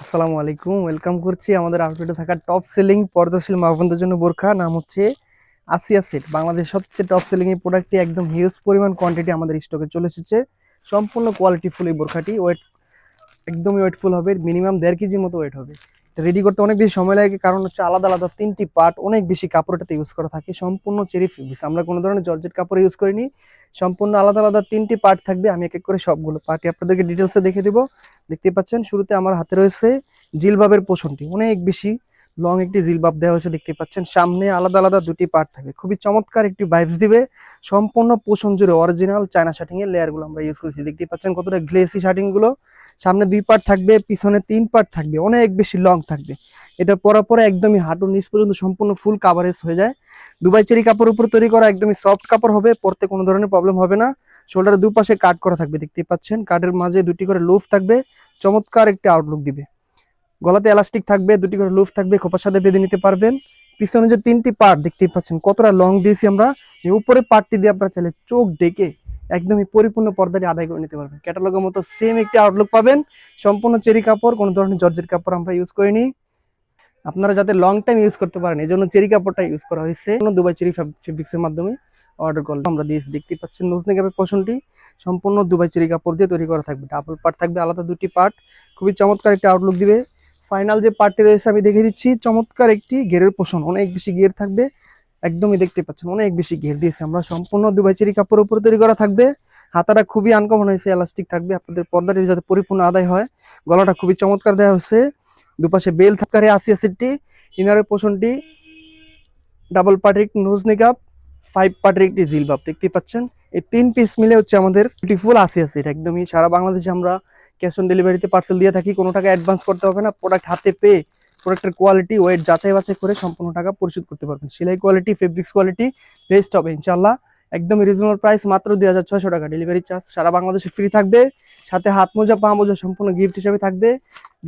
আসসালামু আলাইকুম, ওয়েলকাম করছি আমাদের আউটলেটে থাকা টপ সেলিং পর্দাশীল মা বোনদের জন্য বোরখা। নাম হচ্ছে আসিয়া সেট। বাংলাদেশের সবচেয়ে টপ সেলিং এই প্রোডাক্টটি একদম হিউজ পরিমাণ কোয়ান্টিটি আমাদের স্টকে চলে এসেছে। সম্পূর্ণ কোয়ালিটি ফুল এই বোরখাটি। একদমই ওয়েটফুল হবে, মিনিমাম 1.5 কেজির মতো ওয়েট হবে। রেডি করতে অনেক বেশি সময় লাগে, কারণ হচ্ছে আলাদা আলাদা 3টি পার্ট, অনেক বেশি কাপড়টাতে ইউজ করা থাকে। সম্পূর্ণ চেরি ফেব্রিক্স, আমরা কোনো ধরনের জর্জেট কাপড় ইউজ করিনি। সম্পূর্ণ আলাদা আলাদা 3টি পার্ট থাকবে। আমি এক এক করে সবগুলো পার্টই আপনাদেরকে ডিটেলসে দেখে দেবো। দেখতে পাচ্ছেন শুরুতে আমার হাতে রয়েছে জিলবাবের পোষণটি, অনেক বেশি লং একটি জিলবাব দেওয়া হয়েছে। দেখতে পাচ্ছেন সামনে আলাদা আলাদা দুটি পার্ট থাকবে, খুবই চমৎকার একটি ভাইবস দিবে। সম্পূর্ণ পোষণ জুড়ে অরিজিনাল চায়না শার্টিং এর লেয়ারগুলো আমরা ইউজ করেছি। দেখতে পাচ্ছেন কতটা গ্লেসি শার্টিং গুলো। সামনে 2 পার্ট থাকবে, পিছনে 3 পার্ট থাকবে, অনেক বেশি লং থাকবে। এটা পরার পরে একদমই হাঁটুর নিচ পর্যন্ত সম্পূর্ণ ফুল কাভারেজ হয়ে যায়। দুবাই চেরি কাপড়ের উপর তৈরি করা, একদমই সফট কাপড় হবে, পরতে কোনো ধরনের প্রবলেম হবে না। শোল্ডারের দুপাশে কাট করা থাকবে, দেখতে পাচ্ছেন কাটের মাঝে 2টি করে লুফ থাকবে, চমৎকার একটি আউটলুক দিবে। গলাতে এলাস্টিক থাকবে, 2টি করে লুফ থাকবে, খোপার সাথে বেঁধে নিতে পারবেন। পিছনে যে 3টি পার্ট দেখতেই পাচ্ছেন কতটা লং দিয়েছি আমরা। এই উপরে পার্টটি দিয়ে আপনারা চাইলে চোখ ডেকে একদমই পরিপূর্ণ পর্দাটি আদায় করে নিতে পারবেন। ক্যাটালগের মতো সেম একটি আউটলুক পাবেন। সম্পূর্ণ চেরি কাপড়, কোনো ধরনের জর্জেট কাপড় আমরা ইউজ করিনি। আপনারা যাতে লং টাইম ইউজ করতে পারেন এই জন্য চেরি কাপড়টা ইউজ করা হয়েছে। দুবাই চেরি ফেব্রিক্সের মাধ্যমে অর্ডার করলে আমরা দিয়েছি। দেখতে পাচ্ছেন নোজনি কাপের পোষণটি সম্পূর্ণ দুবাই চেরি কাপড় দিয়ে তৈরি করা থাকবে। ডাবল পার্ট থাকবে, আলাদা 2টি পার্ট, খুবই চমৎকার একটি আউটলুক দিবে। ফাইনাল যে পার্টটি রয়েছে আমি দেখে দিচ্ছি, চমৎকার একটি ঘেরের পোষণ, অনেক বেশি ঘের থাকবে। একদমই দেখতে পাচ্ছেন অনেক বেশি ঘের দিয়েছে আমরা। সম্পূর্ণ দুবাই চেরি কাপড়ের উপরে তৈরি করা থাকবে। হাতাটা খুবই আনকমন হয়েছে, এলাস্টিক থাকবে, আপনাদের পর্দাটি যাতে পরিপূর্ণ আদায় হয়। গলাটা খুবই চমৎকার দেওয়া হচ্ছে। দুপাশে বেল থাকারে আসিয়া সেটটি, ইনারের পোষণটি ডাবল পার্টের নোজ নিকাপ, 5 পার্টের একটি জিলবাব। দেখতে পাচ্ছেন এই 3 পিস মিলে হচ্ছে আমাদের বিউটিফুল আসিয়া সেট। একদমই সারা বাংলাদেশে আমরা ক্যাশ অন ডেলিভারিতে পার্সেল দিয়ে থাকি, কোনো টাকা অ্যাডভান্স করতে হবে না। প্রোডাক্ট হাতে পেয়ে প্রোডাক্টের কোয়ালিটি ওয়েট যাচাই বাছাই করে সম্পূর্ণ টাকা পরিশোধ করতে পারবেন। সেলাই কোয়ালিটি, ফেব্রিক্স কোয়ালিটি বেস্ট হবে ইনশাল্লাহ। একদম রিজনেবল প্রাইস, মাত্র 2600 টাকা। ডেলিভারি চার্জ সারা বাংলাদেশে ফ্রি থাকবে, সাথে হাত মোজা পা মোজা সম্পূর্ণ গিফট হিসেবে থাকবে।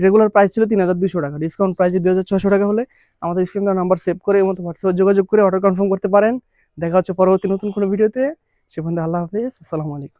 রেগুলার প্রাইস ছিল 3200 টাকা, ডিসকাউন্ট প্রাইসে 2600 টাকা হলে আমাদের স্ক্রিন নাম্বার সেভ করে এর মতো হোয়াটসঅ্যাপে যোগাযোগ করে অর্ডার কনফার্ম করতে পারেন। দেখা হচ্ছে পরবর্তী নতুন কোনো ভিডিওতে। সে পর্যন্ত আল্লাহ হাফেজ, আসসালামু আলাইকুম।